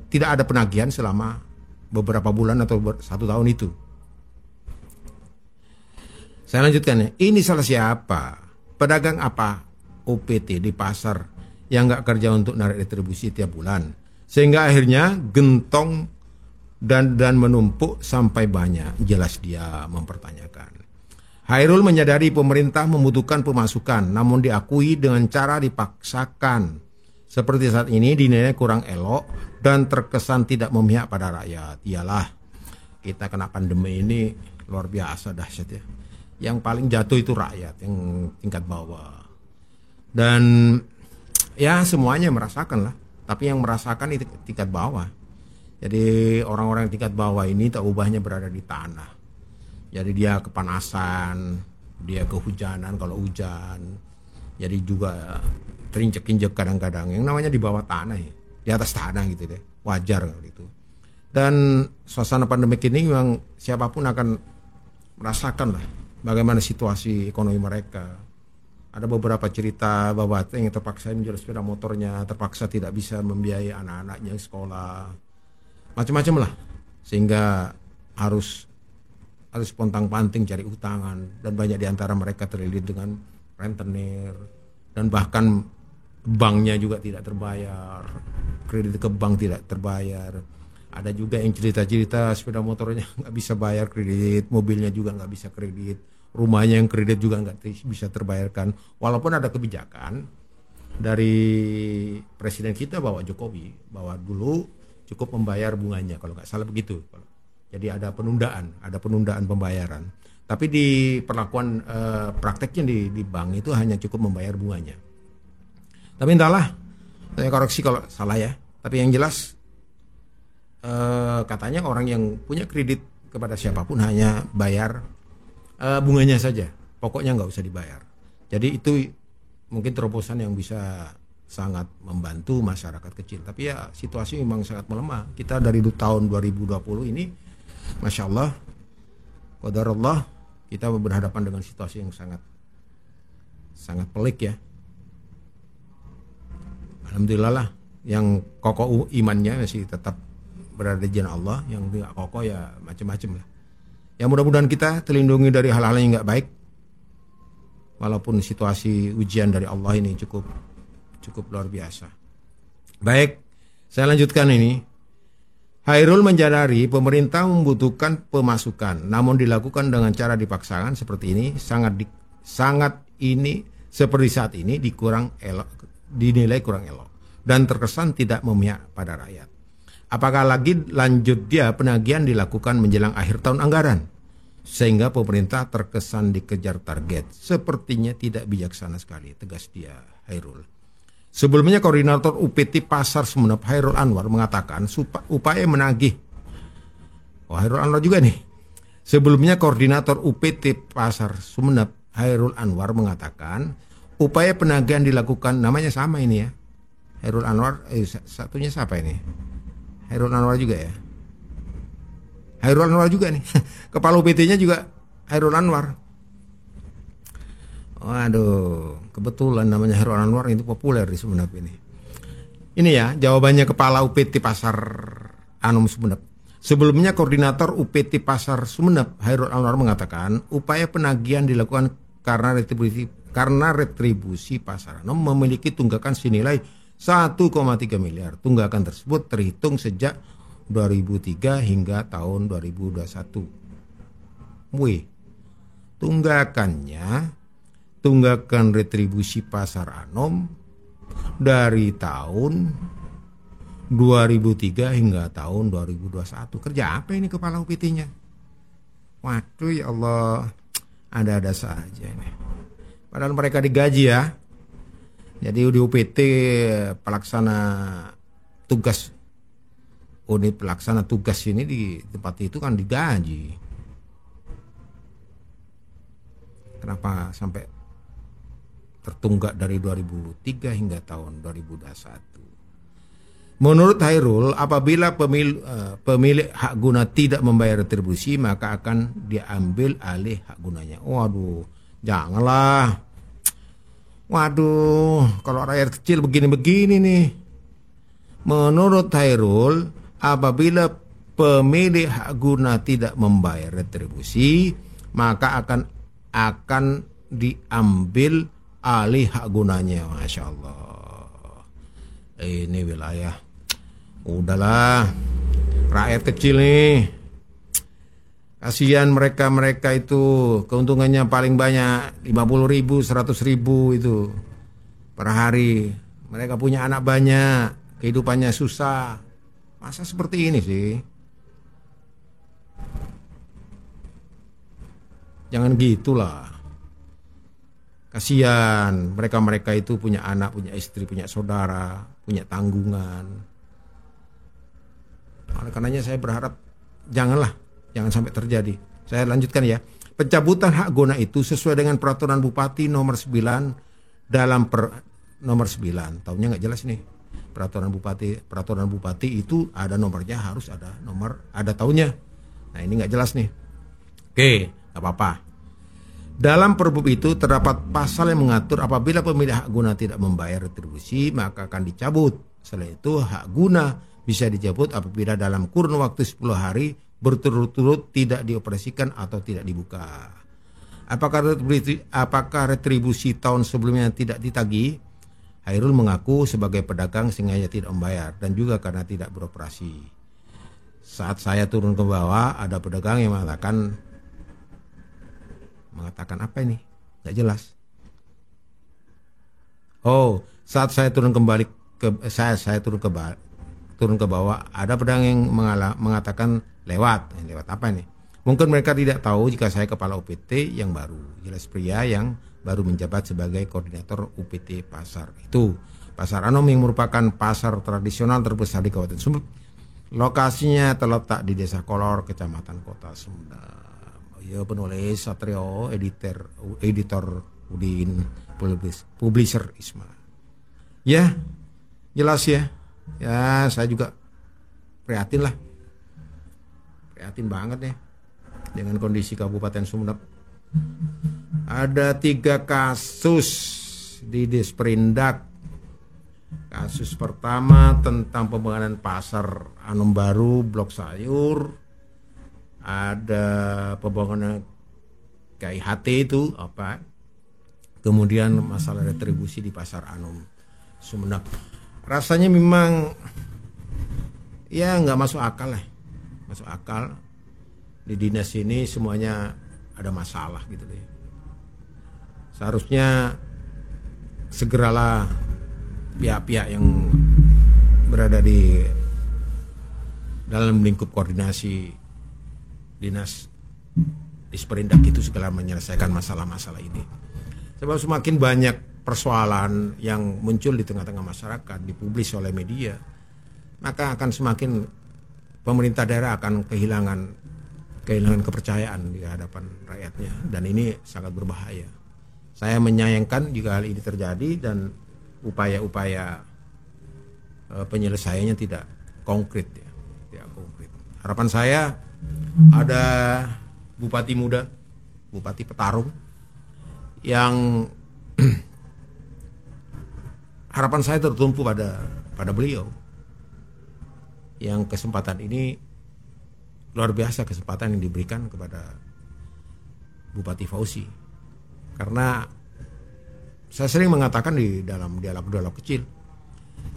tidak ada penagihan selama beberapa bulan atau 1 tahun itu. Saya lanjutkan ya. Ini salah siapa? Pedagang apa? OPT di pasar yang nggak kerja untuk narik retribusi tiap bulan, sehingga akhirnya gentong dan menumpuk sampai banyak. Jelas dia mempertanyakan. Hairul menyadari pemerintah membutuhkan pemasukan, namun diakui dengan cara dipaksakan seperti saat ini dinilai kurang elok dan terkesan tidak memihak pada rakyat. Iyalah, kita kena pandemi ini luar biasa dahsyat ya. Yang paling jatuh itu rakyat yang tingkat bawah. Dan ya semuanya merasakan lah, tapi yang merasakan itu tingkat bawah. Jadi orang-orang tingkat bawah ini tak ubahnya berada di tanah. Jadi dia kepanasan, dia kehujanan kalau hujan. Jadi juga terinjek-injek kadang-kadang. Yang namanya di bawah tanah ya, di atas tanah gitu deh. Wajar kalau itu. Dan suasana pandemik ini memang siapapun akan merasakan lah bagaimana situasi ekonomi mereka. Ada beberapa cerita bahwa yang terpaksa menjual sepeda motornya, terpaksa tidak bisa membiayai anak-anaknya yang sekolah, macam-macam lah, sehingga harus pontang-panting cari utangan, dan banyak di antara mereka terlilit dengan rentenir, dan bahkan banknya juga tidak terbayar, kredit ke bank tidak terbayar. Ada juga yang cerita-cerita sepeda motornya nggak bisa bayar kredit, mobilnya juga nggak bisa kredit, rumahnya yang kredit juga nggak bisa terbayarkan. Walaupun ada kebijakan dari presiden kita Bapak Jokowi bahwa dulu cukup membayar bunganya, kalau nggak salah begitu. Jadi ada penundaan pembayaran. Tapi di perlakuan prakteknya di bank itu hanya cukup membayar bunganya. Tapi entahlah, saya koreksi kalau salah ya. Tapi yang jelas katanya orang yang punya kredit kepada siapapun hanya bayar bunganya saja, pokoknya nggak usah dibayar. Jadi itu mungkin terobosan yang bisa sangat membantu masyarakat kecil. Tapi ya situasi memang sangat melemah. Kita dari tahun 2020 ini, Masya Allah, qadarullah, kita berhadapan dengan situasi yang sangat pelik ya. Alhamdulillah lah, yang kokoh imannya masih tetap berada di jalan Allah, yang tidak kokoh ya macam-macam lah. Ya mudah-mudahan kita terlindungi dari hal-hal yang nggak baik, walaupun situasi ujian dari Allah ini cukup luar biasa. Baik, saya lanjutkan ini. Hairul menyadari pemerintah membutuhkan pemasukan, namun dilakukan dengan cara dipaksakan seperti ini seperti saat ini dinilai kurang elok dan terkesan tidak memihak pada rakyat. Apakah lagi lanjut dia penagihan dilakukan menjelang akhir tahun anggaran, sehingga pemerintah terkesan dikejar target. Sepertinya tidak bijaksana sekali, tegas dia Hairul. Sebelumnya koordinator UPT Pasar Sumeneb Hairul Anwar mengatakan upaya menagih. Hairul Anwar juga nih. Sebelumnya koordinator UPT Pasar Sumeneb Hairul Anwar mengatakan upaya penagihan dilakukan, namanya sama ini ya. Hairul Anwar, satunya siapa ini? Hairul Anwar juga ya. Hairul Anwar juga nih. Kepala UPT-nya juga Hairul Anwar. Waduh, kebetulan namanya Hairul Anwar itu populer di Sumeneb ini. Ini ya jawabannya Kepala UPT Pasar Sumeneb. Sebelumnya koordinator UPT Pasar Sumeneb Hairul Anwar mengatakan upaya penagihan dilakukan karena retribusi Pasar Anom memiliki tunggakan senilai 1,3 miliar. Tunggakan tersebut terhitung sejak 2003 hingga tahun 2021. Tunggakan retribusi Pasar Anom dari tahun 2003 hingga tahun 2021. Kerja apa ini kepala UPT-nya? Waduh ya Allah, ada-ada saja ini. Padahal mereka digaji ya. Jadi di UPT pelaksana tugas ini di tempat itu kan digaji. Kenapa sampai tertunggak dari 2003 hingga tahun 2021? Menurut Hairul, apabila pemilik hak guna tidak membayar retribusi, maka akan diambil alih hak gunanya. Waduh, janganlah. Waduh, kalau rakyat kecil begini-begini nih. Menurut Hairul, apabila pemilik hak guna tidak membayar retribusi, maka akan diambil alih hak gunanya. Masya Allah. Ini wilayah. Udahlah, rakyat kecil nih. Kasihan mereka itu keuntungannya paling banyak 50.000, 100.000 itu per hari. Mereka punya anak banyak, kehidupannya susah. Masa seperti ini sih? Jangan gitulah. Kasihan mereka itu punya anak, punya istri, punya saudara, punya tanggungan. Oleh karenanya saya berharap jangan sampai terjadi. Saya lanjutkan ya. Pencabutan hak guna itu sesuai dengan peraturan Bupati nomor 9 nomor 9. Tahunnya nggak jelas nih. Peraturan bupati itu ada nomornya, harus ada tahunnya. Nah ini nggak jelas nih. Oke, nggak apa-apa. Dalam Perbup itu terdapat pasal yang mengatur apabila pemilik hak guna tidak membayar retribusi maka akan dicabut. Selain itu hak guna bisa dicabut apabila dalam kurun waktu 10 hari berturut-turut tidak dioperasikan atau tidak dibuka. Apakah retribusi tahun sebelumnya tidak ditagih? Hairul mengaku sebagai pedagang sengaja tidak membayar dan juga karena tidak beroperasi. Saat saya turun ke bawah ada pedagang yang mengatakan apa ini? Nggak jelas. Oh, saat saya turun ke bawah ada pedagang yang mengatakan lewat apa ini? Mungkin mereka tidak tahu jika saya kepala UPT yang baru. Jelas pria yang baru menjabat sebagai koordinator UPT Pasar itu. Pasar Anom yang merupakan pasar tradisional terbesar di Kabupaten Sumedang. Lokasinya terletak di Desa Kolor, Kecamatan Kota Sumedang. Ya, penulis Satrio, editor Udin, publisher Isma. Ya, jelas ya. Ya, saya juga prihatin banget ya dengan kondisi Kabupaten Sumedang. Ada 3 kasus di Disperindak. Kasus pertama tentang pembangunan pasar Anom Baru, Blok Sayur. Ada pembangunan KIHT itu apa? Kemudian masalah retribusi di pasar Anom Sumedang. Rasanya memang ya nggak masuk akal lah. Masuk akal di dinas ini semuanya ada masalah gitu deh. Seharusnya segeralah pihak-pihak yang berada di dalam lingkup koordinasi dinas Disperindak itu segera menyelesaikan masalah-masalah ini. Sebab semakin banyak persoalan yang muncul di tengah-tengah masyarakat, dipublis oleh media, maka akan semakin pemerintah daerah akan kehilangan kepercayaan di hadapan rakyatnya, dan ini sangat berbahaya. Saya menyayangkan jika hal ini terjadi dan upaya-upaya penyelesaiannya tidak konkret ya, tidak konkret. Harapan saya ada bupati muda, bupati petarung yang harapan saya tertumpu pada beliau, yang kesempatan ini luar biasa, kesempatan yang diberikan kepada Bupati Fauzi. Karena saya sering mengatakan di dalam dialog-dialog kecil,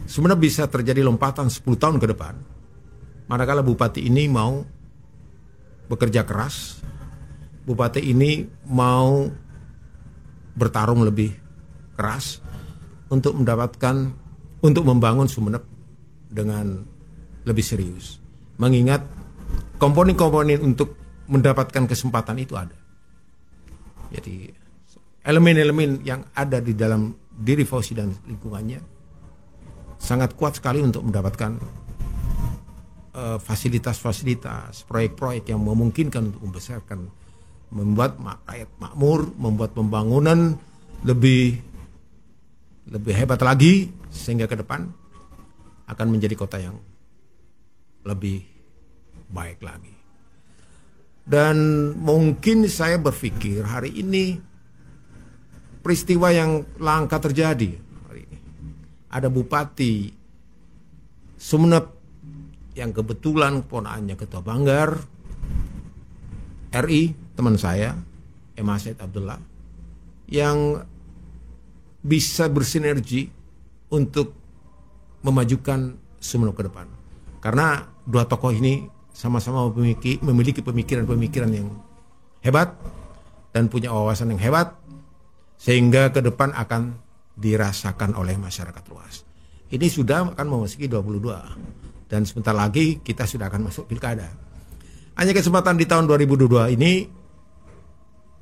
sebenarnya bisa terjadi lompatan 10 tahun ke depan manakala bupati ini mau bekerja keras, bupati ini mau bertarung lebih keras untuk membangun Sumeneb dengan lebih serius. Mengingat komponen-komponen untuk mendapatkan kesempatan itu ada. Jadi elemen-elemen yang ada di dalam diri Fauzi dan lingkungannya sangat kuat sekali untuk mendapatkan fasilitas-fasilitas, proyek-proyek yang memungkinkan untuk membesarkan, membuat rakyat makmur, membuat pembangunan lebih hebat lagi, sehingga ke depan akan menjadi kota yang lebih baik lagi. Dan mungkin saya berpikir hari ini peristiwa yang langka terjadi hari ini. Ada bupati Sumeneb yang kebetulan keponakannya Ketua Banggar RI, teman saya, Emma Said Abdullah, yang bisa bersinergi untuk memajukan Sumeneb ke depan. Karena dua tokoh ini sama-sama memiliki pemikiran-pemikiran yang hebat dan punya wawasan yang hebat, sehingga ke depan akan dirasakan oleh masyarakat luas. Ini sudah akan memasuki 22 dan sebentar lagi kita sudah akan masuk pilkada. Hanya kesempatan di tahun 2022 ini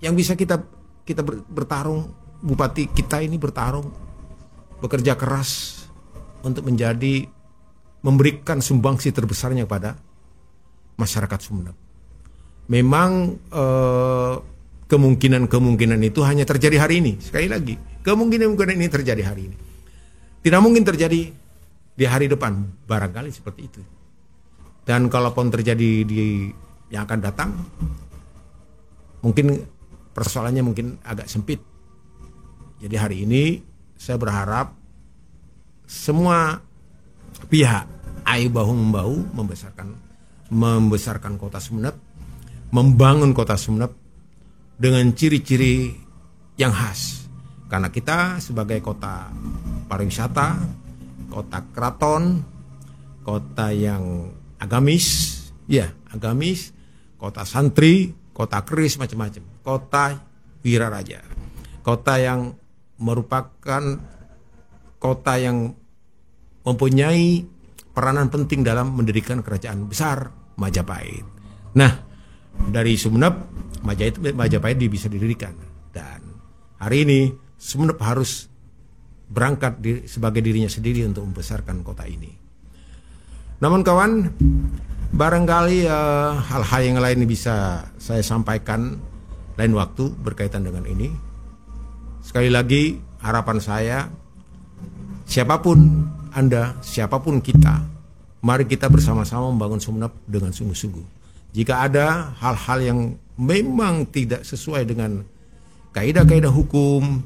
yang bisa kita bertarung, bupati kita ini bertarung, bekerja keras untuk memberikan sumbangsi terbesarnya kepada masyarakat Sumeneb. Memang kemungkinan itu hanya terjadi hari ini. Sekali lagi, kemungkinan ini terjadi hari ini. Tidak mungkin terjadi di hari depan, barangkali seperti itu. Dan kalaupun terjadi di yang akan datang, mungkin persoalannya mungkin agak sempit. Jadi hari ini saya berharap semua pihak ayo bahu membahu membesarkan kota Sumeneb, membangun kota Sumeneb dengan ciri-ciri yang khas. Karena kita sebagai kota pariwisata, kota keraton, kota yang agamis, kota santri, kota keris, macam-macam, kota wiraraja, kota yang merupakan kota yang mempunyai peranan penting dalam mendirikan kerajaan besar Majapahit. Nah, dari Sumeneb, Majapahit bisa didirikan. Dan hari ini Sumeneb harus berangkat sebagai dirinya sendiri untuk membesarkan kota ini. Namun kawan, barangkali hal-hal yang lain bisa saya sampaikan lain waktu berkaitan dengan ini. Sekali lagi harapan saya, siapapun Anda, siapapun kita, mari kita bersama-sama membangun Sumeneb dengan sungguh-sungguh. Jika ada hal-hal yang memang tidak sesuai dengan kaidah-kaidah hukum,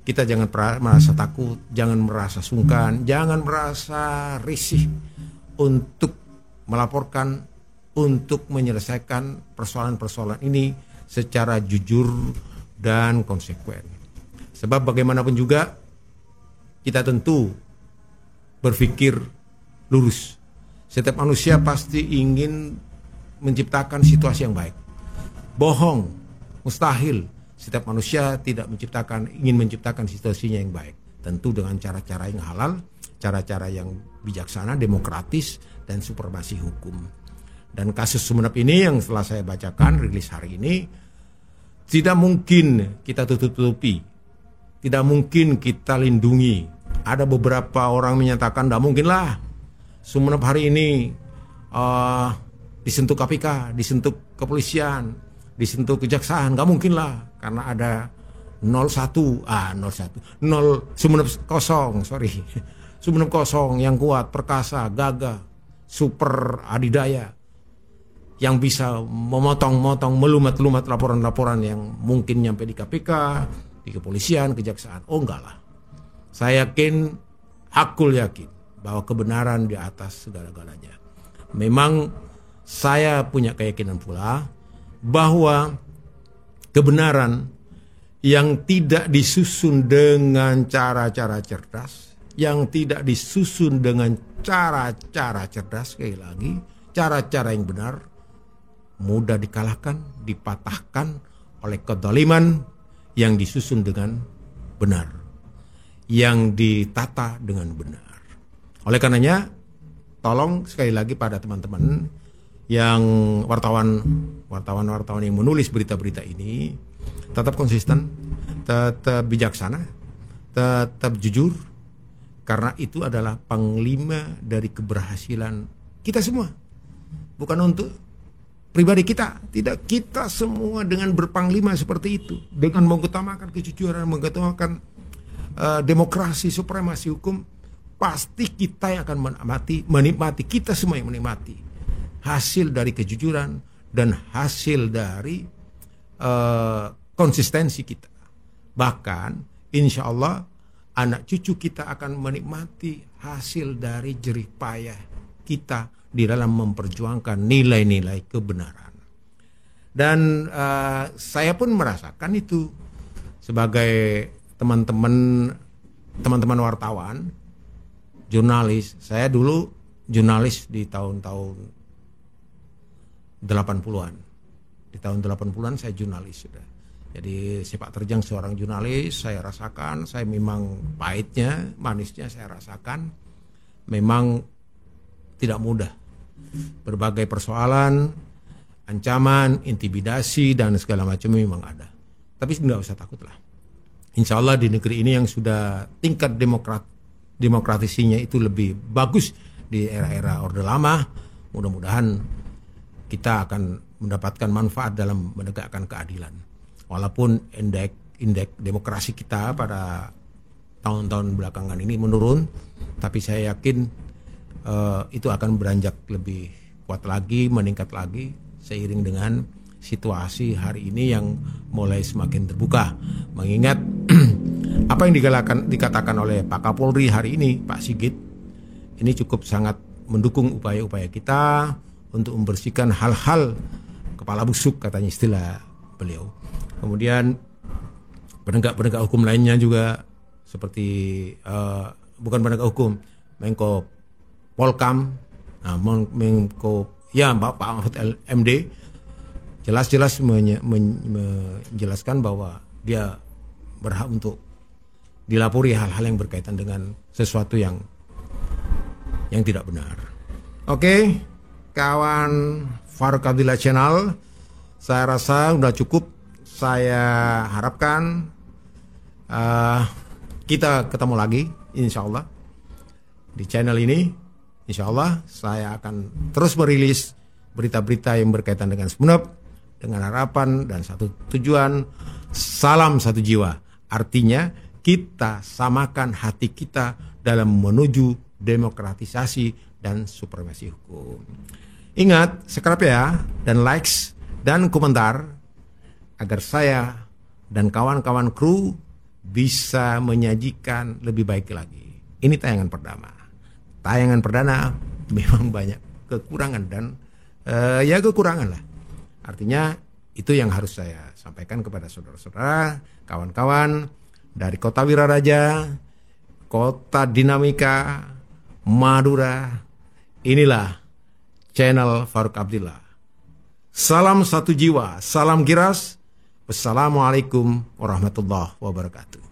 kita jangan merasa takut, jangan merasa sungkan, jangan merasa risih untuk melaporkan, untuk menyelesaikan persoalan-persoalan ini secara jujur dan konsekuen. Sebab bagaimanapun juga kita tentu berpikir lurus. Setiap manusia pasti ingin menciptakan situasi yang baik. Bohong, mustahil. Setiap manusia ingin menciptakan situasinya yang baik. Tentu dengan cara-cara yang halal, cara-cara yang bijaksana, demokratis, dan supremasi hukum. Dan kasus Sumeneb ini yang setelah saya bacakan, rilis hari ini, tidak mungkin kita tutup-tutupi. Tidak mungkin kita lindungi. Ada beberapa orang menyatakan, tidak mungkinlah Sumeneb hari ini disentuh KPK, disentuh kepolisian, disentuh kejaksaan, nggak mungkin lah karena ada 01 Sumeneb kosong, Sumeneb kosong yang kuat, perkasa, gagah, super adidaya yang bisa memotong-motong, melumat-lumat laporan-laporan yang mungkin nyampe di KPK, di kepolisian, kejaksaan. Oh enggak lah. Saya hakul yakin bahwa kebenaran di atas segala-galanya. Memang saya punya keyakinan pula bahwa kebenaran yang tidak disusun dengan cara-cara cerdas, yang tidak disusun dengan cara-cara cerdas, sekali lagi, cara-cara yang benar, mudah dikalahkan, dipatahkan oleh kezaliman yang disusun dengan benar, yang ditata dengan benar. Oleh karenanya, tolong sekali lagi pada teman-teman yang wartawan yang menulis berita-berita ini, tetap konsisten, tetap bijaksana, tetap jujur, karena itu adalah panglima dari keberhasilan kita semua. Bukan untuk pribadi kita, tidak, kita semua dengan berpanglima seperti itu, dengan mengutamakan kejujuran, mengutamakan demokrasi, supremasi hukum, pasti kita yang akan menikmati, kita semua yang menikmati hasil dari kejujuran dan hasil dari konsistensi kita. Bahkan insya Allah anak cucu kita akan menikmati hasil dari jerih payah kita di dalam memperjuangkan nilai-nilai kebenaran. Dan saya pun merasakan itu sebagai teman-teman wartawan, jurnalis. Saya dulu jurnalis di tahun-tahun 80-an. Di tahun 80-an saya jurnalis sudah. Jadi sepak terjang seorang jurnalis saya rasakan, saya memang pahitnya, manisnya saya rasakan. Memang tidak mudah. Berbagai persoalan, ancaman, intimidasi dan segala macam memang ada. Tapi tidak usah takutlah. Insya Allah di negeri ini yang sudah tingkat demokratisinya itu lebih bagus di era-era Orde Lama, mudah-mudahan kita akan mendapatkan manfaat dalam menegakkan keadilan. Walaupun indeks demokrasi kita pada tahun-tahun belakangan ini menurun, tapi saya yakin itu akan beranjak lebih kuat lagi, meningkat lagi seiring dengan situasi hari ini yang mulai semakin terbuka. Mengingat apa yang dikatakan oleh Pak Kapolri hari ini, Pak Sigit, ini cukup sangat mendukung upaya-upaya kita untuk membersihkan hal-hal kepala busuk, katanya istilah beliau. Kemudian penegak-penegak hukum lainnya juga seperti bukan penegak hukum, Menko Polkam, Menko Pak Mahfud MD jelas-jelas menjelaskan bahwa dia berhak untuk dilapori hal-hal yang berkaitan dengan sesuatu yang tidak benar. Oke, kawan Farouk Abdillah Channel, saya rasa sudah cukup. Saya harapkan kita ketemu lagi, insya Allah di channel ini. Insya Allah saya akan terus merilis berita-berita yang berkaitan dengan Sumeneb dengan harapan dan satu tujuan, salam satu jiwa. Artinya kita samakan hati kita dalam menuju demokratisasi dan supremasi hukum. Ingat, subscribe ya, dan likes dan komentar agar saya dan kawan-kawan kru bisa menyajikan lebih baik lagi. Ini tayangan pertama. Tayangan perdana memang banyak kekurangan dan kekurangan lah. Artinya itu yang harus saya sampaikan kepada saudara-saudara, kawan-kawan dari Kota Wiraraja, Kota Dinamika, Madura. Inilah channel Farouk Abdillah. Salam satu jiwa, salam giras. Wassalamualaikum warahmatullahi wabarakatuh.